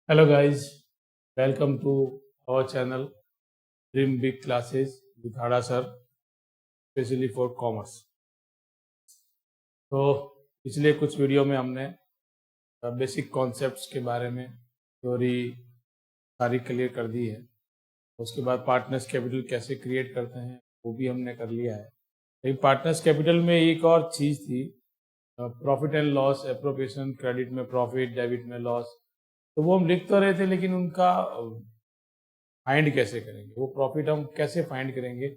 Hello guys, welcome to our channel Dream Big Classes with Hada sir, especially for commerce. तो पिछले कुछ video में हमने basic concepts के बारे में थ्योरी सारी क्लियर कर दी है। उसके बाद पार्टनर्स कैपिटल कैसे क्रिएट करते हैं वो भी हमने कर लिया है। लेकिन पार्टनर्स कैपिटल में एक और चीज़ थी, profit and loss, appropriation, credit में प्रॉफिट, डेबिट में लॉस। तो वो हम लिख तो रहे थे लेकिन उनका फाइंड कैसे करेंगे, वो प्रॉफिट हम कैसे फाइंड करेंगे,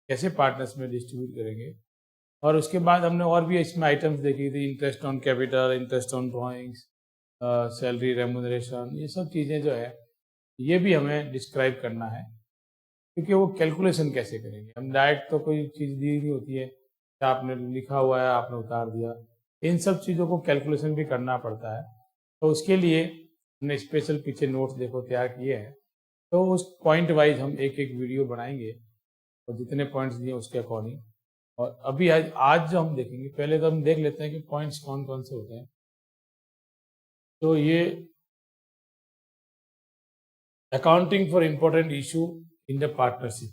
कैसे पार्टनर्स में डिस्ट्रीब्यूट करेंगे। और उसके बाद हमने और भी इसमें आइटम्स देखी थी, interest on capital, interest on drawings, salary, remuneration, ये सब चीज़ें जो है ये भी हमें डिस्क्राइब करना है, क्योंकि वो कैलकुलेशन कैसे करेंगे। हम डायरेक्ट तो कोई चीज़ दी नहीं होती है, आपने लिखा हुआ है आपने उतार दिया, इन सब चीज़ों को कैलकुलेशन भी करना पड़ता है। तो उसके लिए हमने स्पेशल पीछे नोट्स देखो तैयार किए हैं। तो उस पॉइंट वाइज हम एक एक वीडियो बनाएंगे और जितने पॉइंट्स दिए उसके अकॉर्डिंग। और अभी आज जो हम देखेंगे, पहले तो हम देख लेते हैं कि पॉइंट्स कौन कौन से होते हैं। तो ये accounting for important issue in the partnership,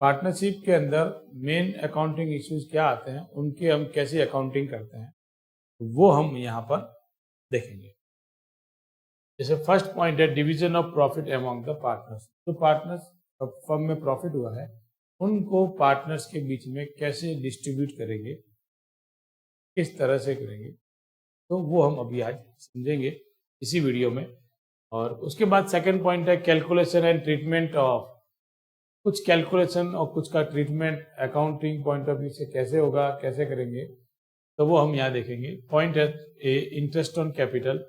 partnership के अंदर मेन अकाउंटिंग इश्यूज क्या आते हैं, उनके हम कैसे अकाउंटिंग करते हैं वो हम यहाँ पर देखेंगे। जैसे फर्स्ट पॉइंट है division of profit among the partners. जो पार्टनर्स फर्म में प्रॉफिट हुआ है उनको पार्टनर्स के बीच में कैसे डिस्ट्रीब्यूट करेंगे, किस तरह से करेंगे, तो वो हम अभी आज समझेंगे इसी वीडियो में। और उसके बाद सेकंड पॉइंट है कैलकुलेशन एंड ट्रीटमेंट ऑफ, कुछ कैलकुलेशन और कुछ का treatment accounting point of view से कैसे होगा, कैसे करेंगे, तो वो हम यहाँ देखेंगे। पॉइंट है A interest on capital,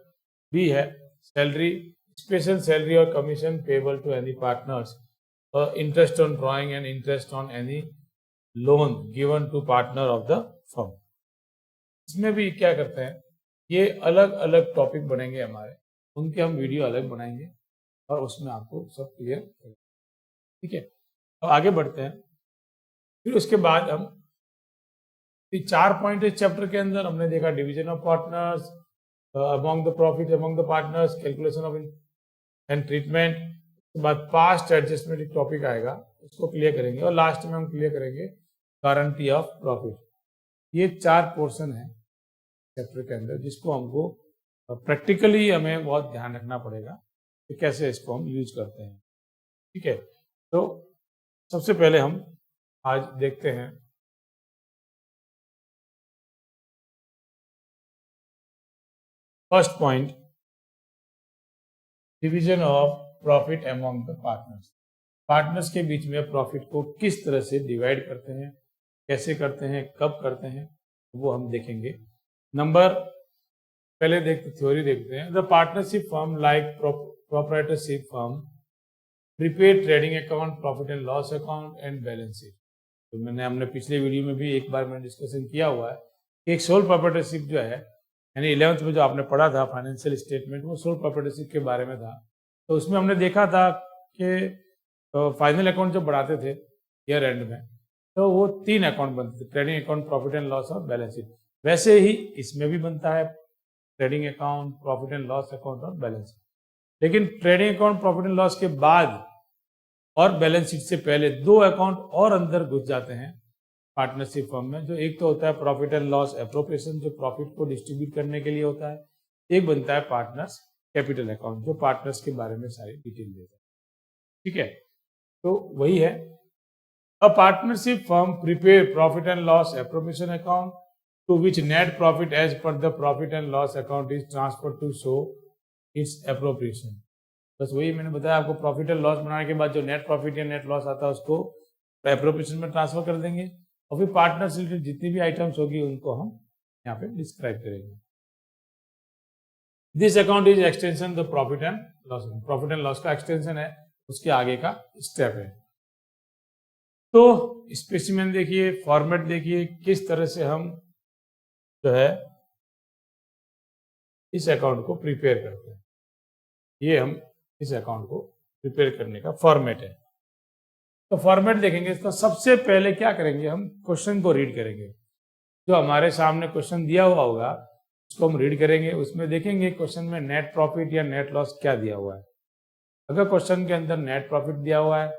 B है सैलरी, स्पेशल सैलरी और commission payable to any partners, और interest on drawing and interest on any loan given to partner of the firm. इसमें भी क्या करते हैं, ये अलग अलग टॉपिक बनेंगे हमारे, उनके हम वीडियो अलग बनाएंगे और उसमें आपको सब क्लियर करेंगे। ठीक है, तो आगे बढ़ते हैं। फिर उसके बाद हम 4 पॉइंट इस चैप्टर के अंदर हमने देखा, division of partners, among the profit among the partners, calculation of and treatment. उसके बाद पास्ट एडजस्टमेंट एक टॉपिक आएगा, उसको क्लियर करेंगे। और लास्ट में हम क्लियर करेंगे गारंटी ऑफ प्रॉफिट। ये 4 पोर्शन है चैप्टर के अंदर जिसको हमको प्रैक्टिकली हमें बहुत ध्यान रखना पड़ेगा कि कैसे इसको हम यूज करते हैं। ठीक है, तो सबसे पहले हम आज देखते हैं first point, division of profit among the partners. Partners के बीच में प्रॉफिट को किस तरह से डिवाइड करते हैं, कैसे करते हैं, कब करते हैं, वो हम देखेंगे। नंबर पहले देखते थ्योरी देखते हैं। The partnership firm like proprietorship firm prepaid trading account, profit and loss account and balance sheet. तो हमने पिछले वीडियो में भी एक बार मैंने डिस्कशन किया हुआ है। एक सोल प्रोप्राइटरशिप जो है, यानी 11th में जो आपने पढ़ा था फाइनेंशियल स्टेटमेंट, वो सोल प्रोप्राइटरशिप के बारे में था। तो उसमें हमने देखा था कि फाइनल अकाउंट जब बढ़ाते थे ईयर एंड में, तो वो 3 अकाउंट बनते थे, trading account, profit and loss और बैलेंस शीट। वैसे ही इसमें भी बनता है trading account, profit and loss account और बैलेंस शीट। लेकिन trading account, profit and loss के बाद और बैलेंस शीट से पहले 2 अकाउंट और अंदर घुस जाते हैं पार्टनरशिप फर्म में। जो एक तो होता है प्रॉफिट एंड लॉस एप्रोप्रिएशन, जो प्रॉफिट को डिस्ट्रीब्यूट करने के लिए होता है। एक बनता है पार्टनर्स कैपिटल अकाउंट, जो पार्टनर्स के बारे में सारी डिटेल देता है। ठीक है, तो वही है। A partnership firm prepare profit and loss appropriation account to which net profit as per the profit and loss account is transfer to show its appropriation. बस वही मैंने बताया आपको, प्रॉफिट एंड लॉस बनाने के बाद जो नेट प्रॉफिट या नेट लॉस आता है उसको एप्रोप्रिएशन में ट्रांसफर कर देंगे, और फिर पार्टनर से रिलेटेड जितनी भी आइटम्स होगी उनको हम यहाँ पे डिस्क्राइब करेंगे। This account is extension the profit and loss account, profit and loss का एक्सटेंशन है, उसके आगे का स्टेप है। तो स्पेसिमेन देखिए, फॉर्मेट देखिए, किस तरह से हम जो है इस अकाउंट को प्रिपेयर करते हैं। ये हम इस अकाउंट को प्रिपेयर करने का फॉर्मेट है। तो फॉर्मेट देखेंगे, तो सबसे पहले क्या करेंगे, हम क्वेश्चन को रीड करेंगे। जो हमारे सामने क्वेश्चन दिया हुआ होगा उसको हम रीड करेंगे, उसमें देखेंगे क्वेश्चन में नेट प्रॉफिट या नेट लॉस क्या दिया हुआ है। अगर क्वेश्चन के अंदर नेट प्रॉफिट दिया हुआ है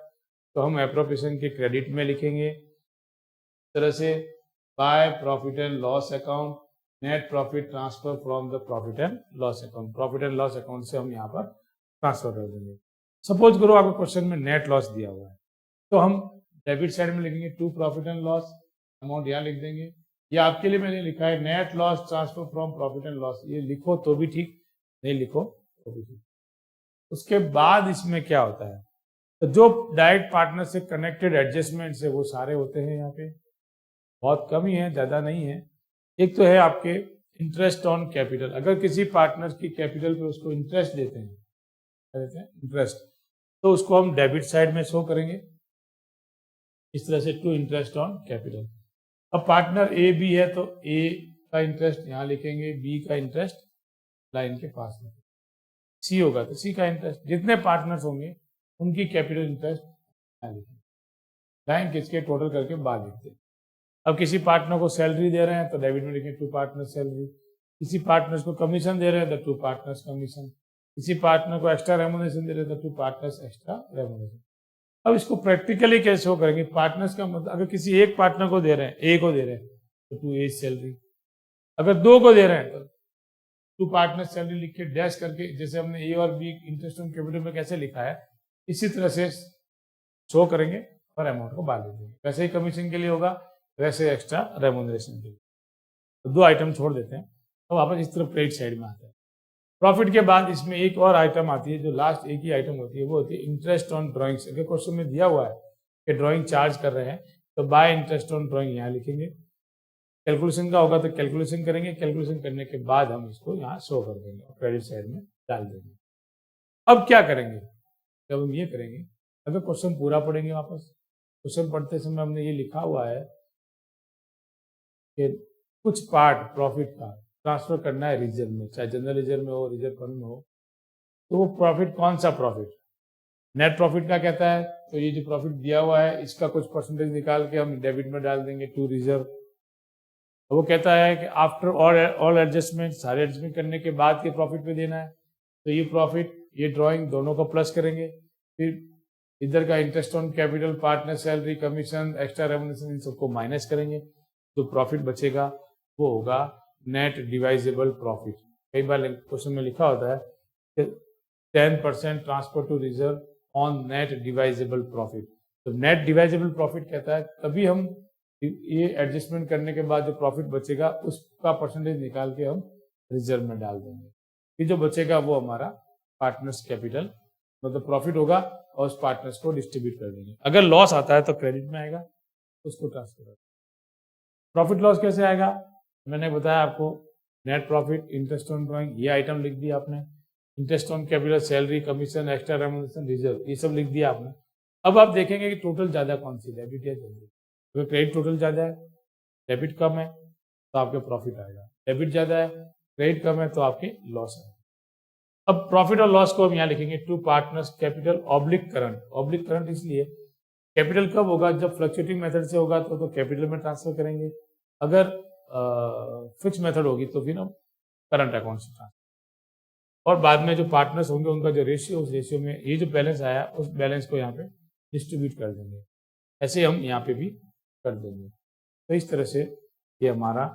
तो हम एप्रोप्रिएशन के क्रेडिट में लिखेंगे इस तरह से, by profit and loss account net profit transfer from the profit and loss account. Profit and loss account से हम यहाँ पर ट्रांसफर कर देंगे। सपोज करो आपको क्वेश्चन में नेट लॉस दिया हुआ है तो हम डेबिट साइड में लिखेंगे to profit and loss, amount यहाँ लिख देंगे। ये आपके लिए मैंने लिखा है net loss transfer from profit and loss, ये लिखो तो भी ठीक, नहीं लिखो तो भी ठीक। उसके बाद इसमें क्या होता है, तो जो डायरेक्ट पार्टनर से कनेक्टेड एडजस्टमेंट है वो सारे होते हैं यहाँ पे, बहुत कम ही है, ज़्यादा नहीं है। एक तो है आपके इंटरेस्ट ऑन कैपिटल, अगर किसी पार्टनर की कैपिटल पे उसको इंटरेस्ट देते हैं, क्या देते हैं, इंटरेस्ट, तो उसको हम डेबिट साइड में शो करेंगे इस तरह से, टू इंटरेस्ट ऑन कैपिटल। अब पार्टनर ए बी है तो ए का इंटरेस्ट यहाँ लिखेंगे, बी का इंटरेस्ट लाइन के पास लिखेंगे, सी होगा तो सी का इंटरेस्ट, जितने पार्टनर्स होंगे उनकी कैपिटल इंटरेस्ट यहाँ लिखेंगे, लाइन किसके टोटल करके बाहर लिखते हैं। अब किसी पार्टनर को सैलरी दे रहे हैं तो डेबिट में लिखेंगे टू पार्टनर सैलरी, किसी पार्टनर्स को कमीशन दे रहे हैं तो टू पार्टनर्स कमीशन, किसी पार्टनर को एक्स्ट्रा रेमुनेशन दे रहे हैं तो टू पार्टनर्स एक्स्ट्रा रेमुनेशन। अब इसको प्रैक्टिकली कैसे शो करेंगे, पार्टनर्स का मतलब अगर किसी एक पार्टनर को दे रहे हैं, ए को दे रहे हैं तो टू ए सैलरी, अगर दो को दे रहे हैं तो टू पार्टनर सैलरी लिख के डैश करके, जैसे हमने ए और बी इंटरेस्ट ऑन कैपिटल में कैसे लिखा है इसी तरह से शो करेंगे और अमाउंट को बाहर देंगे। वैसे ही कमीशन के लिए होगा, वैसे एक्स्ट्रा रेमुनरेशन के लिए। तो दो आइटम छोड़ देते हैं, तो वापस इस तरफ क्रेडिट साइड में आता है। प्रॉफिट के बाद इसमें एक और आइटम आती है, जो लास्ट एक ही आइटम होती है, वो होती है इंटरेस्ट ऑन ड्राइंग्स। अगर क्वेश्चन में दिया हुआ है कि ड्राइंग चार्ज कर रहे हैं तो बाय इंटरेस्ट ऑन ड्राइंग यहाँ लिखेंगे, कैलकुलेशन का होगा तो कैलकुलेशन करेंगे, कैलकुलेशन करने के बाद हम इसको यहाँ शो कर देंगे और क्रेडिट साइड में डाल देंगे। अब क्या करेंगे, जब हम ये करेंगे, अगर क्वेश्चन पूरा पढ़ेंगे, वापस क्वेश्चन पढ़ते समय हमने ये लिखा हुआ है कि कुछ पार्ट प्रॉफिट का ट्रांसफर करना है रिजर्व में, चाहे जनरल रिजर्व में हो, रिजर्व फंड में हो, तो वो प्रॉफिट कौन सा प्रॉफिट, नेट प्रॉफिट का कहता है, तो ये जो प्रॉफिट दिया हुआ है इसका कुछ परसेंटेज निकाल के हम डेबिट में डाल देंगे टू रिजर्व। तो वो कहता है कि आफ्टर ऑल एडजस्टमेंट, सारे एडजस्टमेंट करने के बाद के प्रॉफिट पे देना है, तो ये प्रॉफिट, ये ड्राइंग दोनों को प्लस करेंगे, फिर इधर का interest on capital, partner salary, commission, extra remuneration, इन सबको माइनस करेंगे, तो प्रॉफिट बचेगा वो होगा नेट डिवाइजेबल प्रॉफिट। कई बार क्वेश्चन में लिखा होता है कि 10% transfer to reserve on net divisible profit, तो नेट डिवाइजेबल प्रॉफिट कहता है तभी हम ये एडजस्टमेंट करने के बाद जो प्रॉफिट बचेगा उसका परसेंटेज निकाल के हम रिजर्व में डाल देंगे, फिर जो बचेगा वो हमारा पार्टनर्स कैपिटल मतलब प्रॉफिट होगा और उस पार्टनर्स को डिस्ट्रीब्यूट कर देंगे। अगर लॉस आता है तो क्रेडिट में आएगा, उसको ट्रांसफर कर। प्रॉफिट लॉस कैसे आएगा, मैंने बताया आपको, net profit, interest on drawing, ये आइटम लिख दिया आपने, interest on capital, salary, commission, extra remuneration, reserve, ये सब लिख दिया आपने। अब आप देखेंगे कि टोटल ज्यादा कौन सी, डेबिट या क्रेडिट। अगर क्रेडिट टोटल ज्यादा है, डेबिट कम है तो आपके प्रॉफिट आएगा, डेबिट ज्यादा है, क्रेडिट कम है तो आपके लॉस आएगा। अब प्रॉफिट और लॉस को हम यहाँ लिखेंगे to partners capital oblique current. Oblique current इसलिए, कैपिटल कब होगा, जब फ्लक्चुएटिंग मेथड से होगा तो कैपिटल में ट्रांसफर करेंगे, अगर फिक्स मेथड होगी तो फिर हम करंट अकाउंट से ट्रांसफर, और बाद में जो पार्टनर्स होंगे उनका जो रेशियो, उस रेशियो में ये जो बैलेंस आया उस बैलेंस को यहाँ पे डिस्ट्रीब्यूट कर देंगे। ऐसे हम यहाँ पे भी कर देंगे। तो इस तरह से ये हमारा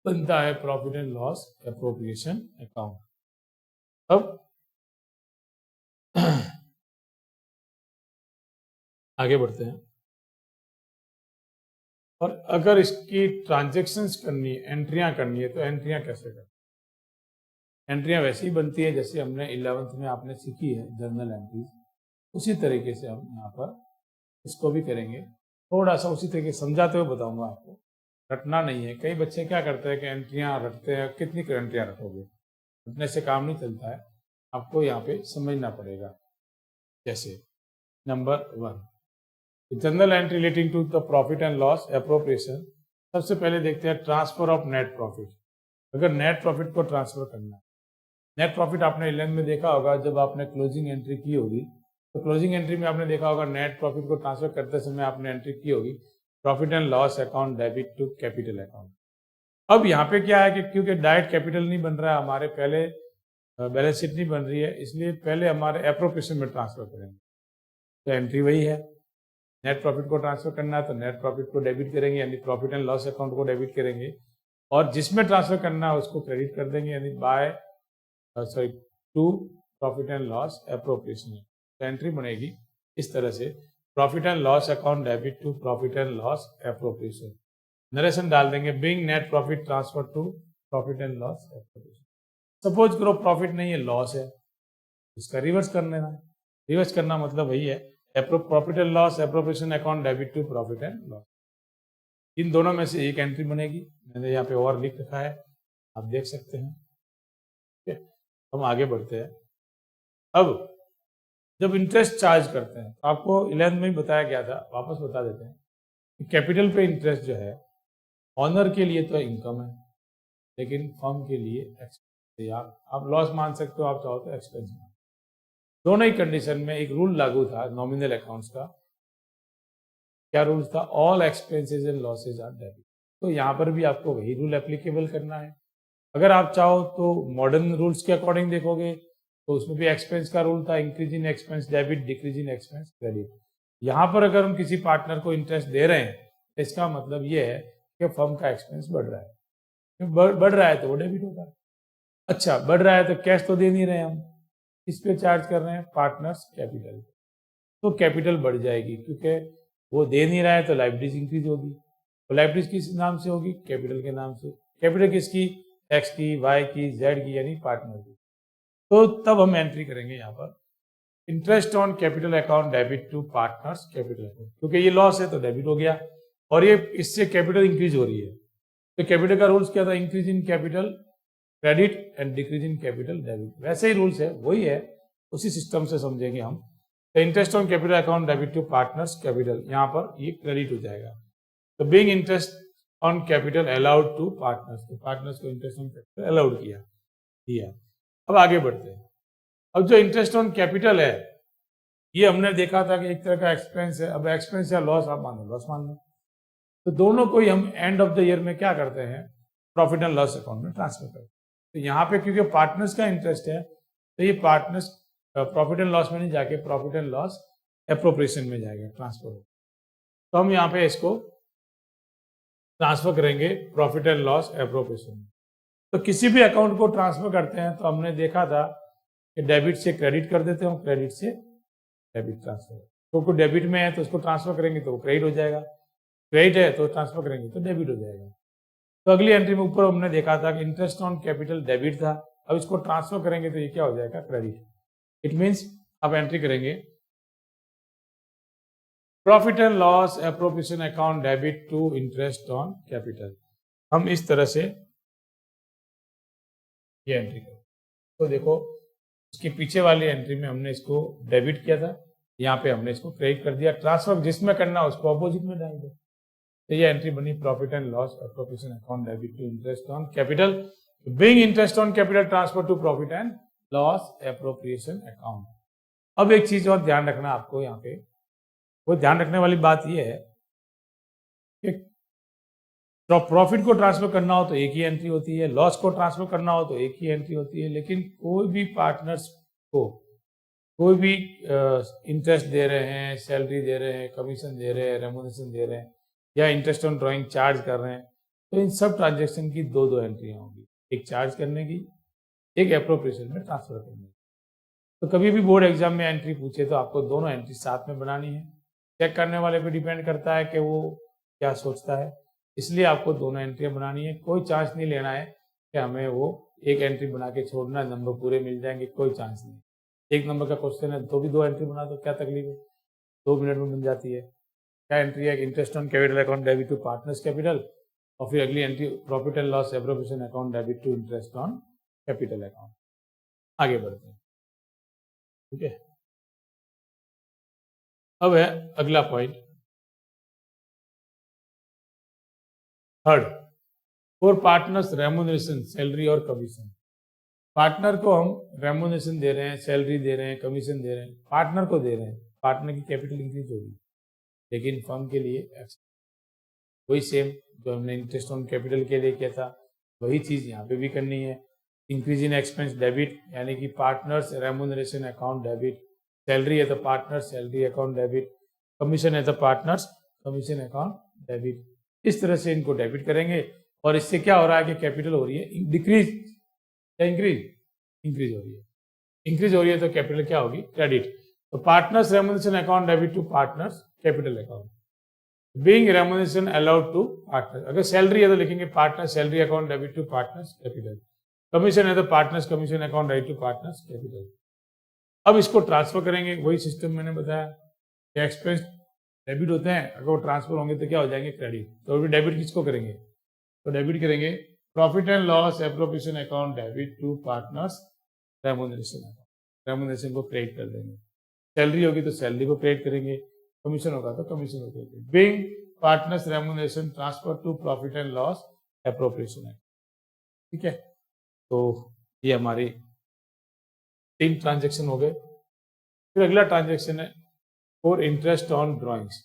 बनता है profit and loss appropriation account. अब आगे बढ़ते हैं, और अगर इसकी ट्रांजैक्शंस करनी है, एंट्रियां करनी है, तो एंट्रियां कैसे करें। एंट्रियां वैसे ही बनती है जैसे हमने 11th में आपने सीखी है जर्नल एंट्रीज, उसी तरीके से हम यहाँ पर इसको भी करेंगे। थोड़ा सा उसी तरीके समझाते हुए बताऊंगा आपको, रटना नहीं है। कई बच्चे क्या करते हैं कि एंट्रियां रटते हैं, कितनी एंट्रियां रटोगे, रटने से काम नहीं चलता है, आपको यहाँ पे समझना पड़ेगा। जैसे number 1, journal entry relating to the profit and loss appropriation. सबसे पहले देखते हैं ट्रांसफर ऑफ नेट प्रॉफिट। अगर नेट प्रॉफिट को ट्रांसफर करना है, नेट प्रॉफिट आपने 11 में देखा होगा, जब आपने क्लोजिंग एंट्री की होगी तो क्लोजिंग एंट्री में आपने देखा होगा नेट प्रॉफिट को ट्रांसफर करते समय आपने एंट्री की होगी profit and loss account debit to capital account. अब यहाँ पे क्या है कि क्योंकि डायरेक्ट कैपिटल नहीं बन रहा है हमारे, पहले बैलेंस शीट नहीं बन रही है, इसलिए पहले हमारे एप्रोप्रिएशन में ट्रांसफर करेंगे। तो एंट्री वही है, नेट प्रॉफिट को ट्रांसफर करना है तो नेट प्रॉफिट को डेबिट करेंगे, यानी प्रॉफिट एंड लॉस अकाउंट को डेबिट करेंगे, और जिसमें ट्रांसफर करना है उसको क्रेडिट कर देंगे, यानी by to profit and loss appropriation. तो एंट्री बनेगी इस तरह से, profit and loss account debit to profit and loss appropriation. Narration डाल देंगे, being net profit transfer to profit and loss appropriation. Suppose करो प्रॉफिट नहीं है, लॉस है, इसका रिवर्स कर लेना है। रिवर्स करना मतलब वही है, profit and loss appropriation account debit to profit and loss. इन दोनों में से एक एंट्री बनेगी, मैंने यहाँ पे और लिख रखा है, आप देख सकते हैं। ठीक है, हम आगे बढ़ते हैं। अब जब इंटरेस्ट चार्ज करते हैं तो आपको 11th में ही बताया गया था, वापस बता देते हैं कि कैपिटल पे इंटरेस्ट जो है ऑनर के लिए तो इनकम है, लेकिन फर्म के लिए एक्सपेंस है। आप लॉस मान सकते हो, आप चाहो तो एक्सपेंस मान। दोनों ही कंडीशन में एक रूल लागू था नॉमिनल अकाउंट्स का। क्या रूल था? All expenses and losses are debit. तो यहाँ पर भी आपको वही रूल एप्लीकेबल करना है। अगर आप चाहो तो मॉडर्न रूल्स के अकॉर्डिंग देखोगे तो उसमें भी एक्सपेंस का रूल था, increase in expense debit, decrease in expense credit. यहाँ पर अगर हम किसी पार्टनर को इंटरेस्ट दे रहे हैं तो इसका मतलब ये है कि फर्म का एक्सपेंस बढ़ रहा है। बढ़ रहा है तो वो डेबिट होगा। अच्छा, बढ़ रहा है तो कैश तो दे नहीं रहे हम, इस पे चार्ज कर रहे हैं पार्टनर्स कैपिटल, तो कैपिटल बढ़ जाएगी, क्योंकि वो दे नहीं रहा है तो लाइबिलिटीज इंक्रीज होगी। तो लाइबिलिटीज किस नाम से होगी? कैपिटल के नाम से। कैपिटल किसकी? एक्स की, वाई की, जेड की, यानी पार्टनर की। तो तब हम एंट्री करेंगे यहाँ पर, interest on capital account debit to partners capital account, क्योंकि ये लॉस है तो डेबिट हो गया, और ये इससे कैपिटल इंक्रीज हो रही है। तो कैपिटल का रूल्स क्या था? Increase in capital credit and decrease in capital debit. वैसे ही रूल्स है, वही है, उसी सिस्टम से समझेंगे हम। तो interest on capital account debit to partners capital, यहाँ पर ये क्रेडिट हो जाएगा। तो being interest on capital allowed to partners, तो पार्टनर्स को इंटरेस्ट ऑन कैपिटल अलाउड किया। अब आगे बढ़ते हैं। अब जो इंटरेस्ट ऑन कैपिटल है, ये हमने देखा था कि एक तरह का एक्सपेंस है। अब एक्सपेंस या लॉस आप मान लो, लॉस मान लो, तो दोनों को ही हम एंड ऑफ द ईयर में क्या करते हैं? प्रॉफिट एंड लॉस अकाउंट में ट्रांसफर करते हैं। तो यहाँ पे क्योंकि पार्टनर्स का इंटरेस्ट है, तो ये पार्टनर्स प्रॉफिट एंड लॉस में नहीं जाके प्रॉफिट एंड लॉस एप्रोप्रिएशन में जाएगा, ट्रांसफर होगा। तो हम यहाँ पे इसको ट्रांसफर करेंगे प्रॉफिट एंड लॉस एप्रोप्रिएशन में। तो किसी भी अकाउंट को ट्रांसफर करते हैं तो हमने देखा था कि डेबिट से क्रेडिट कर देते हैं, क्रेडिट से डेबिट ट्रांसफर। तो कोई डेबिट में है तो उसको ट्रांसफर करेंगे तो वो क्रेडिट हो जाएगा, क्रेडिट है तो ट्रांसफर करेंगे तो डेबिट हो जाएगा। तो अगली एंट्री में ऊपर हमने देखा था कि इंटरेस्ट ऑन कैपिटल डेबिट था, अब इसको ट्रांसफर करेंगे तो ये क्या हो जाएगा? क्रेडिट। इट मीन्स अब एंट्री करेंगे profit and loss appropriation account debit to interest on capital. हम इस तरह से ये एंट्री करें। तो देखो, इसके पीछे वाली एंट्री में हमने इसको डेबिट किया था, यहाँ पे हमने इसको क्रेडिट कर दिया। ट्रांसफर जिसमें करना उसको अपोजिट में डाल दो। तो ये एंट्री बनी profit and loss appropriation account debit to interest on capital, being interest on capital transfer to profit and loss appropriation account. अब एक चीज और ध्यान रखना आपको यहाँ पे, वो ध्यान रखने वाली बात ये है कि प्रॉफिट को ट्रांसफर करना हो तो एक ही एंट्री होती है, लॉस को ट्रांसफर करना हो तो एक ही एंट्री होती है। लेकिन कोई भी पार्टनर्स को कोई भी इंटरेस्ट दे रहे हैं, सैलरी दे रहे हैं, कमीशन दे रहे हैं, रेमुनेशन दे रहे हैं, या इंटरेस्ट ऑन ड्राइंग चार्ज कर रहे हैं, तो इन सब ट्रांजेक्शन की दो एंट्रियाँ होंगी, एक चार्ज करने की, एक एप्रोप्रिएशन में ट्रांसफर करने की। तो कभी भी बोर्ड एग्जाम में एंट्री पूछे तो आपको दोनों एंट्री साथ में बनानी है। चेक करने वाले पे डिपेंड करता है कि वो क्या सोचता है, इसलिए आपको दोनों एंट्रियाँ बनानी है। कोई चांस नहीं लेना है कि हमें वो एक एंट्री बना के छोड़ना, नंबर पूरे मिल जाएंगे, कोई चांस नहीं। एक नंबर का क्वेश्चन है तो भी दो एंट्री बना दो, क्या तकलीफ है, 2 मिनट में बन जाती है। क्या एंट्री है? Interest on capital account debit to partners capital, और फिर अगली entry profit and loss appropriation account debit to interest on capital account. आगे बढ़ते हैं, ठीक है। अब है अगला point, third, for partners remuneration, salary और कमीशन। पार्टनर को हम रेम्यूनरेशन दे रहे हैं, सैलरी दे रहे हैं, कमीशन दे रहे हैं, पार्टनर को दे रहे हैं, पार्टनर की कैपिटल इंक्रीज होगी, लेकिन फर्म के लिए वही सेम जो हमने इंटरेस्ट ऑन कैपिटल के लिए किया था वही चीज़ यहाँ पे भी करनी है। इंक्रीज इन एक्सपेंस डेबिट यानी कि partners remuneration account debit, salary है तो partners salary account debit, commission है तो पार्टनर्स कमीशन अकाउंट डेबिट। इस तरह से इनको डेबिट करेंगे और इससे क्या हो रहा है कि कैपिटल हो रही है डिक्रीज या इंक्रीज, इंक्रीज हो रही है। इंक्रीज हो रही है तो कैपिटल क्या होगी, क्रेडिट। तो partners remuneration account debit to partners capital account. Being remuneration allowed to partner, अगर सैलरी है तो लिखेंगे partner salary account debit to partners capital, commission है तो partners commission account debit to partners capital. अब इसको ट्रांसफर करेंगे, वही सिस्टम मैंने बताया। एक्सपेंस डेबिट होते हैं, अगर वो ट्रांसफर होंगे तो क्या हो जाएंगे, क्रेडिट। तो अभी डेबिट किसको करेंगे, तो डेबिट करेंगे profit and loss appropriation account debit to partners remuneration account, remuneration को क्रेडिट कर देंगे। सैलरी होगी तो सैलरी को क्रेडिट करेंगे, कमीशन होगा तो कमीशन को credit. Being partners remuneration transfer to profit and loss appropriation account. ठीक है, तो ये हमारी 3 ट्रांजेक्शन हो गए। फिर अगला ट्रांजेक्शन है फॉर इंटरेस्ट ऑन ड्रॉइंग्स।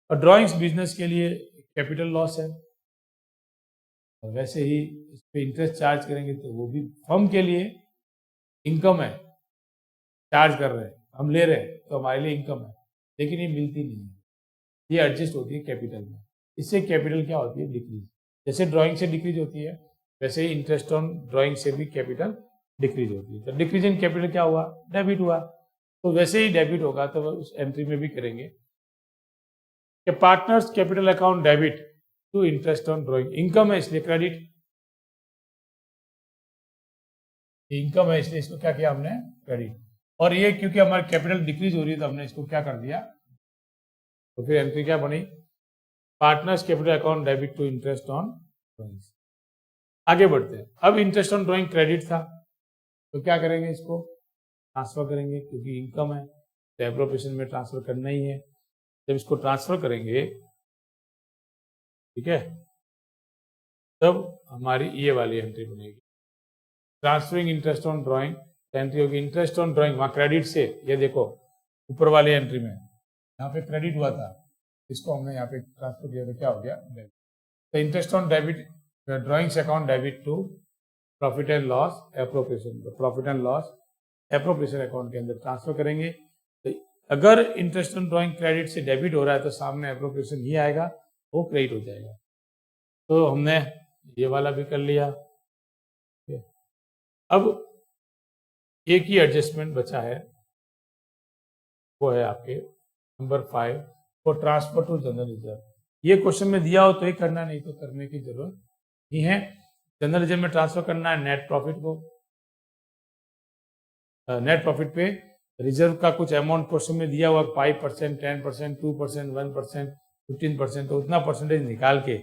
और ड्रॉइंग्स बिजनेस के लिए कैपिटल लॉस है, और वैसे ही इस पे इंटरेस्ट चार्ज करेंगे तो वो भी फर्म के लिए इनकम है, चार्ज कर रहे हैं हम, ले रहे हैं तो हमारे लिए इनकम है, लेकिन ये मिलती नहीं है, ये एडजस्ट होती है कैपिटल में। इससे कैपिटल क्या होती है, डिक्रीज। जैसे ड्राइंग से डिक्रीज होती है वैसे ही इंटरेस्ट ऑन ड्राइंग से भी कैपिटल डिक्रीज होती है। तो डिक्रीज इन कैपिटल क्या हुआ, डेबिट हुआ। तो वैसे ही डेबिट होगा तो उस एंट्री में भी करेंगे कि partners capital account debit to interest on drawing, income है इसलिए क्रेडिट, इनकम है इसलिए इसको क्या किया हमने, क्रेडिट। और ये क्योंकि हमारी कैपिटल डिक्रीज हो रही है तो हमने इसको क्या कर दिया, तो फिर एंट्री क्या बनी, partners capital account debit to interest on drawings. आगे बढ़ते हैं। अब इंटरेस्ट ऑन ड्राइंग क्रेडिट था तो क्या करेंगे, इसको ट्रांसफर करेंगे क्योंकि इनकम है तो एप्रोप्रिएशन में ट्रांसफर करना ही है। जब इसको ट्रांसफर करेंगे, ठीक है, तब हमारी ये वाली एंट्री बनेगी, transferring interest on drawing. Entry होगी इंटरेस्ट ऑन ड्राइंग, वहाँ क्रेडिट से, ये देखो ऊपर वाली एंट्री में यहाँ पे क्रेडिट हुआ था, इसको हमने यहाँ पे ट्रांसफर किया तो क्या हो गया, डेबिट। तो interest on debit drawings account debit to profit and loss appropriation, तो profit and loss appropriation account के अंदर ट्रांसफर करेंगे। तो अगर इंटरेस्ट ऑन ड्राइंग क्रेडिट से डेबिट हो रहा है तो सामने एप्रोप्रिएशन ही आएगा, वो क्रेडिट हो जाएगा। तो हमने ये वाला भी कर लिया। अब एक ही एडजस्टमेंट बचा है, वो है आपके number 5 for transfer to general reserve. ये क्वेश्चन में दिया हो तो ही करना, नहीं तो करने की जरूरत नहीं है। जनरल रिजर्व में ट्रांसफर करना है नेट प्रॉफिट को, नेट प्रॉफिट पे रिजर्व का कुछ अमाउंट क्वेश्चन में दिया हुआ 5%, 10%, 2%, 1%, 15%, तो उतना परसेंटेज निकाल के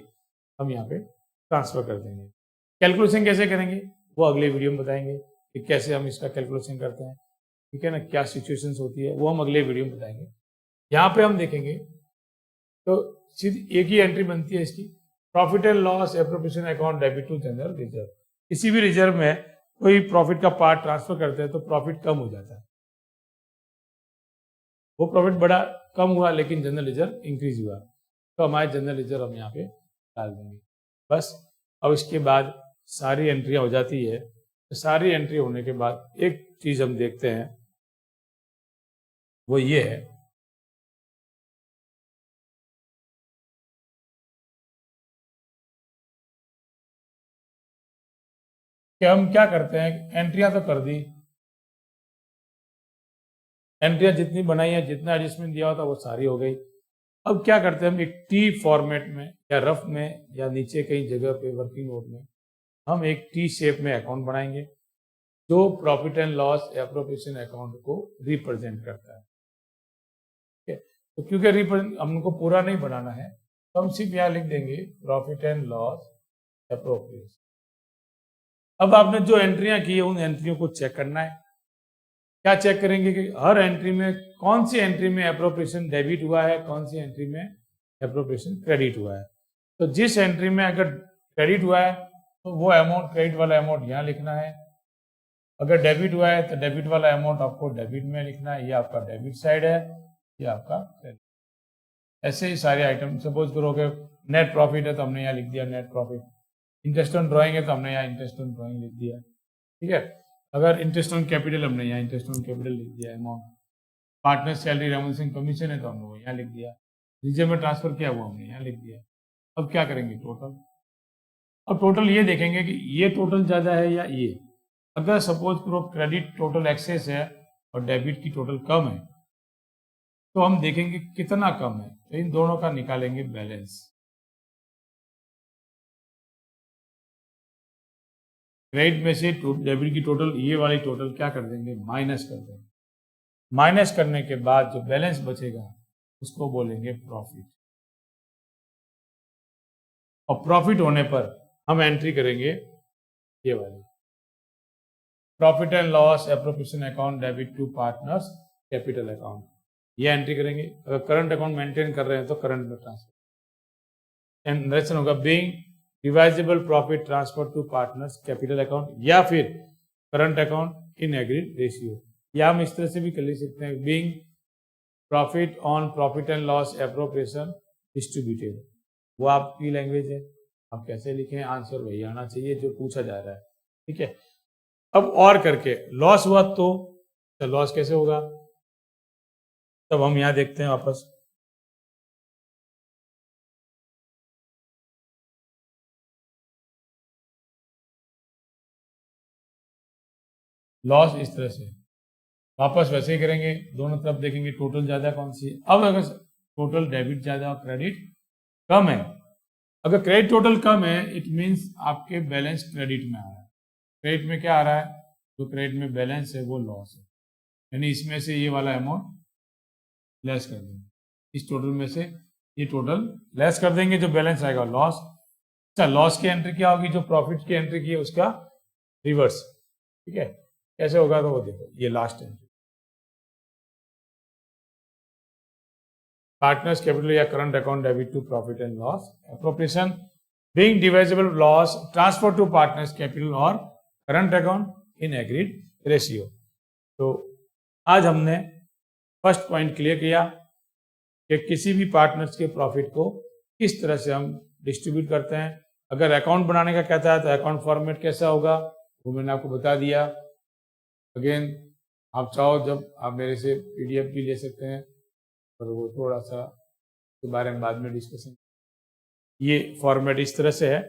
हम यहाँ पे ट्रांसफर कर देंगे। कैलकुलेशन कैसे करेंगे वो अगले वीडियो में बताएंगे कि कैसे हम इसका कैलकुलेशन करते हैं, ठीक है ना, क्या सिचुएशंस होती है वो हम अगले वीडियो में बताएंगे। यहाँ पे हम देखेंगे तो सिर्फ एक ही एंट्री बनती है इसकी, profit and loss appropriation account debit to general reserve. किसी भी रिजर्व में कोई प्रॉफिट का पार्ट ट्रांसफर करते हैं तो प्रॉफिट कम हो जाता है, वो प्रॉफिट बड़ा कम हुआ लेकिन जनरल रिजर्व इंक्रीज हुआ, तो हमारे जनरल रिजर्व हम यहाँ पे डाल देंगे बस। अब इसके बाद सारी एंट्रियाँ हो जाती है। तो सारी एंट्री होने के बाद एक चीज हम देखते हैं, वो ये है कि हम क्या करते हैं, एंट्रियां तो कर दी, एंट्रियां जितनी बनाई है, जितना एडजस्टमेंट दिया होता वो सारी हो गई। अब क्या करते हैं हम, एक टी फॉर्मेट में या रफ में या नीचे कई जगह पे वर्किंग नोट में हम एक टी शेप में अकाउंट बनाएंगे जो profit and loss appropriation account को रिप्रेजेंट करता है। ठीक है, तो क्योंकि रिप्रेजेंट हमको पूरा नहीं बनाना है तो हम सिर्फ यहाँ लिख देंगे प्रॉफिट एंड लॉस एप्रोप्रिएशन। अब आपने जो एंट्रियां की है उन एंट्रियों को चेक करना है। क्या चेक करेंगे कि हर एंट्री में कौन सी एंट्री में एप्रोप्रिएशन डेबिट हुआ है, कौन सी एंट्री में एप्रोप्रिएशन क्रेडिट हुआ है। तो जिस एंट्री में अगर क्रेडिट हुआ है तो वो अमाउंट, क्रेडिट वाला अमाउंट यहाँ लिखना है। अगर डेबिट हुआ है तो डेबिट वाला अमाउंट आपको डेबिट में लिखना है, ये आपका डेबिट साइड है, ये आपका क्रेडिट। ऐसे ही सारे आइटम, सपोज करो कि नेट प्रॉफिट है तो हमने यहाँ लिख दिया net profit, interest on drawing है तो हमने यहाँ इंटरेस्ट ऑन ड्राइंग लिख दिया, ठीक है। अगर इंटरेस्ट ऑन कैपिटल हमने यहाँ इंटरेस्ट ऑन कैपिटल लिख दिया amount, partner salary remuneration commission है तो हमने वो यहाँ लिख दिया, रिजर्व में ट्रांसफर किया वो हमने यहाँ लिख दिया। अब क्या करेंगे टोटल, अब टोटल ये देखेंगे कि ये टोटल ज़्यादा है या ये। अगर सपोज करो क्रेडिट टोटल एक्सेस है और डेबिट की टोटल कम है तो हम देखेंगे कितना कम है, तो इन दोनों का निकालेंगे बैलेंस। क्रेडिट में से डेबिट की टोटल, ये वाली टोटल क्या कर देंगे, माइनस कर देंगे। माइनस करने के बाद जो बैलेंस बचेगा उसको बोलेंगे प्रॉफिट। और प्रॉफिट होने पर हम एंट्री करेंगे ये वाली, profit and loss appropriation account debit to partners capital account, ये एंट्री करेंगे। अगर करंट अकाउंट मेंटेन कर रहे हैं तो करंट में ट्रांसफर, एंड नरेशन होगा being divisible profit transfer to partners capital account, या फिर current account in agreed ratio, या हम इस तरह से भी कर ले सकते हैं being profit on profit and loss appropriation distributed. वो आपकी लैंग्वेज है, आप कैसे लिखें, आंसर वही आना चाहिए जो पूछा जा रहा है, ठीक है। अब और करके लॉस हुआ तो लॉस कैसे होगा, तब हम यहां देखते हैं वापस। लॉस इस तरह से वापस वैसे ही करेंगे, दोनों तरफ देखेंगे टोटल ज्यादा कौन सी है। अब अगर टोटल डेबिट ज्यादा और क्रेडिट कम है, अगर क्रेडिट टोटल कम है इट मींस आपके बैलेंस क्रेडिट में आ रहा है। क्रेडिट में क्या आ रहा है, जो क्रेडिट में बैलेंस है वो लॉस है, यानी इसमें से ये वाला अमाउंट लेस कर देंगे, इस टोटल में से ये टोटल लेस कर देंगे, जो बैलेंस आएगा लॉस। अच्छा, लॉस की एंट्री क्या होगी, जो प्रॉफिट की एंट्री की है उसका रिवर्स, ठीक है। कैसे होगा तो वो देखो, ये लास्ट एंट्री, पार्टनर्स कैपिटल या current account debit to profit and loss appropriation being divisible loss transfer to partners capital और current account in agreed ratio. तो आज हमने फर्स्ट पॉइंट क्लियर किया कि किसी भी पार्टनर्स के प्रॉफिट को किस तरह से हम डिस्ट्रीब्यूट करते हैं। अगर अकाउंट बनाने का कहता है तो अकाउंट फॉर्मेट कैसा होगा वो मैंने आपको बता दिया। अगेन आप चाहो जब आप मेरे से पीडीएफ भी ले सकते हैं, और वो थोड़ा सा के बारे में बाद में डिस्कशन। ये फॉर्मेट इस तरह से है,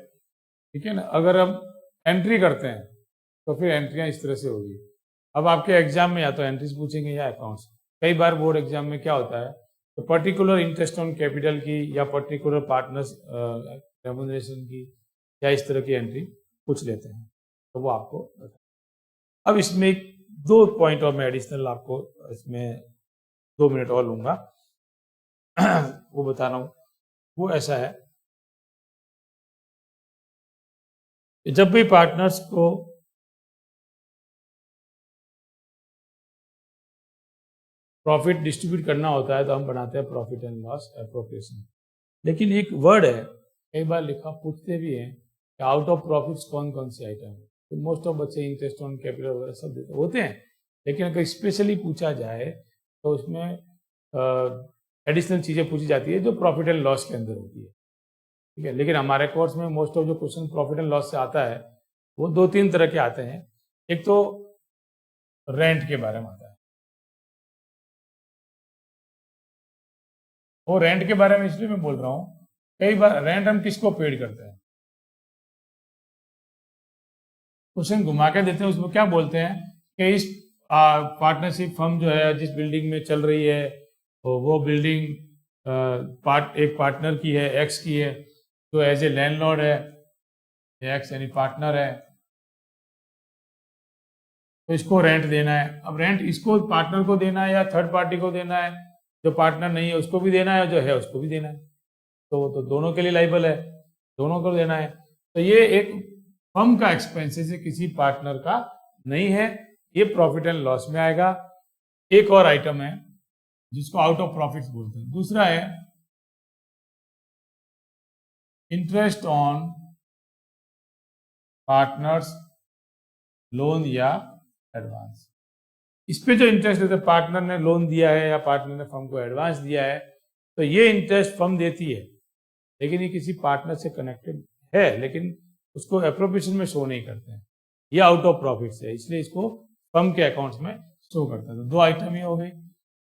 ठीक है ना। अगर हम एंट्री करते हैं तो फिर एंट्रियां इस तरह से होगी। अब आपके एग्जाम में या तो एंट्रीज पूछेंगे या अकाउंट्स। कई बार बोर्ड एग्जाम में क्या होता है, तो पर्टिकुलर इंटरेस्ट ऑन कैपिटल की या पर्टिकुलर पार्टनर्स रेम्यूनरेशन की या इस तरह की एंट्री पूछ लेते हैं, तो वो आपको बता। अब इसमें दो पॉइंट और मैं एडिशनल आपको इसमें 2 मिनट और लूंगा वो बता रहा हूं। वो ऐसा है, जब भी पार्टनर्स को प्रॉफिट डिस्ट्रीब्यूट करना होता है तो हम बनाते हैं प्रॉफिट एंड लॉस एप्रोप्रिएशन। लेकिन एक वर्ड है, कई बार लिखा पूछते भी हैं कि आउट ऑफ प्रॉफिट्स कौन कौन से आइटम है। तो मोस्ट ऑफ बच्चे इंटरेस्ट ऑन कैपिटल वगैरह सब देते होते हैं, लेकिन अगर स्पेशली पूछा जाए तो उसमें एडिशनल चीज़ें पूछी जाती है जो प्रॉफिट एंड लॉस के अंदर होती है, ठीक है। लेकिन हमारे कोर्स में मोस्ट ऑफ जो क्वेश्चन प्रॉफिट एंड लॉस से आता है वो 2-3 तरह के आते हैं। एक तो रेंट के बारे में आता है, वो रेंट के बारे में इसलिए मैं बोल रहा हूँ, कई बार रेंट हम किसको पेड करते हैं, क्वेश्चन घुमा के देते हैं। उसमें क्या बोलते हैं कि इस पार्टनरशिप फर्म जो है जिस बिल्डिंग में चल रही है वो बिल्डिंग एक पार्टनर की है, एक्स की है, तो एज ए लैंडलॉर्ड है, एक्स यानी पार्टनर है, तो इसको रेंट देना है। अब रेंट इसको पार्टनर को देना है या थर्ड पार्टी को देना है, जो पार्टनर नहीं है उसको भी देना है, जो है उसको भी देना है, तो दोनों के लिए लाइबल है, दोनों को देना है। तो ये एक फर्म का एक्सपेंसेस है, किसी पार्टनर का नहीं है, ये प्रॉफिट एंड लॉस में आएगा। एक और आइटम है जिसको आउट ऑफ प्रॉफिट्स बोलते हैं। दूसरा है इंटरेस्ट ऑन पार्टनर्स लोन या एडवांस। इस पे जो इंटरेस्ट है, पार्टनर ने लोन दिया है या पार्टनर ने फर्म को एडवांस दिया है, तो ये इंटरेस्ट फर्म देती है, लेकिन ये किसी पार्टनर से कनेक्टेड है, लेकिन उसको एप्रोप्रिएशन में शो नहीं करते हैं, ये आउट ऑफ प्रॉफिट है, इसलिए इसको फर्म के अकाउंट्स में शो करता है। तो 2 आइटम ये हो गई।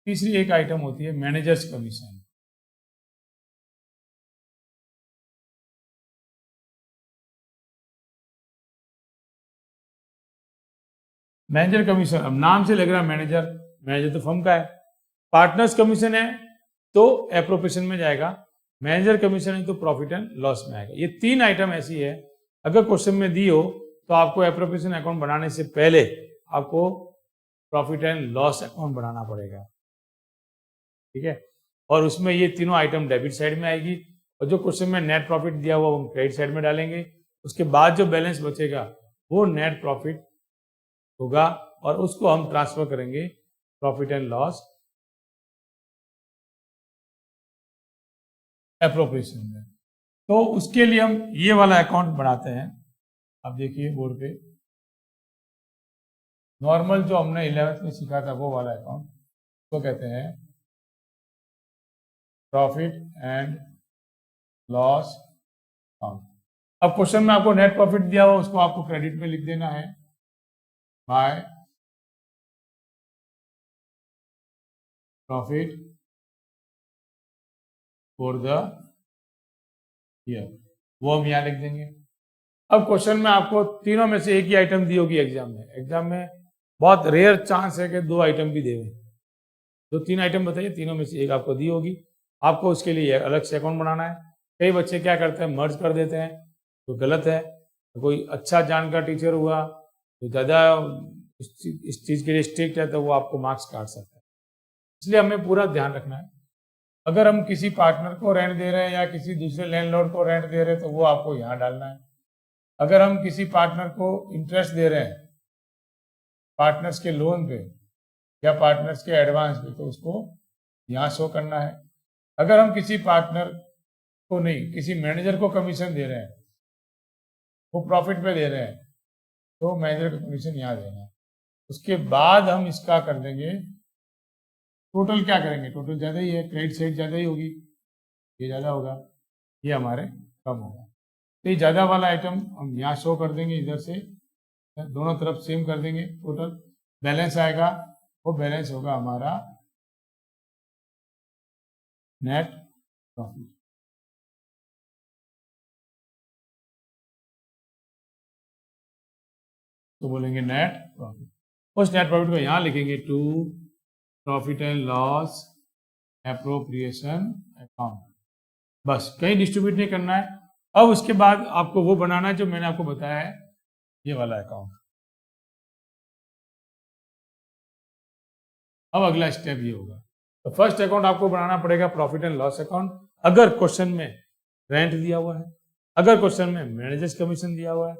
तीसरी एक आइटम होती है मैनेजर्स कमीशन। मैनेजर कमीशन, अब नाम से लग रहा है मैनेजर, मैनेजर तो फर्म का है। पार्टनर्स कमीशन है तो एप्रोप्रिएशन में जाएगा, मैनेजर कमीशन है तो प्रॉफिट एंड लॉस में आएगा। ये 3 आइटम ऐसी है, अगर क्वेश्चन में दी हो तो आपको एप्रोप्रिएशन अकाउंट बनाने से पहले आपको प्रॉफिट एंड लॉस अकाउंट बनाना पड़ेगा, ठीक है। और उसमें ये तीनों आइटम डेबिट साइड में आएगी, और जो क्वेश्चन में नेट प्रॉफिट दिया हुआ हम क्रेडिट साइड में डालेंगे। उसके बाद जो बैलेंस बचेगा वो नेट प्रॉफिट होगा, और उसको हम ट्रांसफर करेंगे प्रॉफिट एंड लॉस एप्रोप्रिएशन में। तो उसके लिए हम ये वाला अकाउंट बनाते हैं। अब देखिए बोर्ड पे, नॉर्मल जो हमने 11th में सीखा था वो वाला अकाउंट, तो कहते हैं प्रॉफिट एंड लॉस अकाउंट। अब क्वेश्चन में आपको नेट प्रॉफिट दिया हुआ, उसको आपको क्रेडिट में लिख देना है by profit for the year, वो हम यहां लिख देंगे। अब क्वेश्चन में आपको तीनों में से एक ही आइटम दी होगी एग्जाम में। एग्जाम में बहुत रेयर चांस है कि 2 आइटम भी देवें। जो 3 आइटम बताइए, तीनों में से एक आपको दी होगी, आपको उसके लिए अलग से अकाउंट बनाना है। कई बच्चे क्या करते हैं, मर्ज कर देते हैं, तो गलत है। तो कोई अच्छा जानकार टीचर हुआ तो ज़्यादा इस चीज़ के लिए स्ट्रिक्ट है, तो वो आपको मार्क्स काट सकता है। इसलिए हमें पूरा ध्यान रखना है। अगर हम किसी पार्टनर को रेंट दे रहे हैं या किसी दूसरे लैंडलॉर्ड को रेंट दे रहे हैं, तो वो आपको यहाँ डालना है। अगर हम किसी पार्टनर को इंटरेस्ट दे रहे हैं पार्टनर्स के लोन पे या पार्टनर्स के एडवांस पे, तो उसको यहाँ शो करना है। अगर हम किसी पार्टनर को नहीं, किसी मैनेजर को कमीशन दे रहे हैं, वो प्रॉफिट पे दे रहे हैं, तो मैनेजर को कमीशन यहाँ देना है। उसके बाद हम इसका कर देंगे टोटल, क्या करेंगे, टोटल ज़्यादा ही है, क्रेडिट साइड ज़्यादा ही होगी, ये ज़्यादा होगा, ये हमारे कम होगा। तो ये ज़्यादा वाला आइटम हम यहाँ शो कर देंगे, इधर से दोनों तरफ सेम कर देंगे। टोटल बैलेंस आएगा, वो बैलेंस होगा हमारा नेट प्रॉफिट। तो बोलेंगे नेट प्रॉफिट, उस नेट प्रॉफिट को यहाँ लिखेंगे to profit and loss appropriation account. बस, कहीं डिस्ट्रीब्यूट नहीं करना है। अब उसके बाद आपको वो बनाना है जो मैंने आपको बताया है, ये वाला अकाउंट। अब अगला स्टेप ये होगा, तो फर्स्ट अकाउंट आपको बनाना पड़ेगा प्रॉफिट एंड लॉस अकाउंट। अगर क्वेश्चन में रेंट दिया हुआ है, अगर क्वेश्चन में मैनेजर्स कमीशन दिया हुआ है,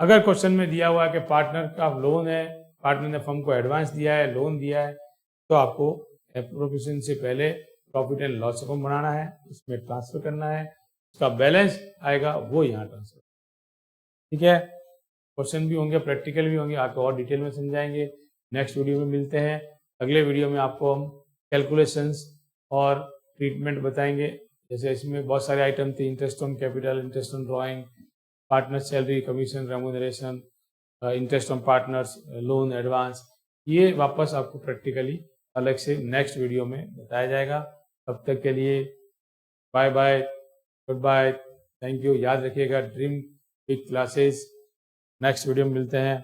अगर क्वेश्चन में दिया हुआ है कि पार्टनर का लोन है, पार्टनर ने फर्म को एडवांस दिया है, लोन दिया है, तो आपको एप्रोप्रिएशन से पहले प्रॉफिट एंड लॉस अकाउंट बनाना है, उसमें ट्रांसफर करना है, उसका बैलेंस आएगा वो यहाँ ट्रांसफर। ठीक है, क्वेश्चन भी होंगे, प्रैक्टिकल भी होंगे, आपको और डिटेल में समझाएंगे। नेक्स्ट वीडियो में मिलते हैं। अगले वीडियो में आपको हम कैलकुलेशंस और ट्रीटमेंट बताएंगे। जैसे इसमें बहुत सारे आइटम थे, interest on capital, interest on drawing, partner salary, commission, remuneration, interest on partners, loan, advance, ये वापस आपको प्रैक्टिकली अलग से नेक्स्ट वीडियो में बताया जाएगा। तब तक के लिए bye bye, good bye, thank you. याद रखिएगा, dream big classes. Next video में मिलते हैं।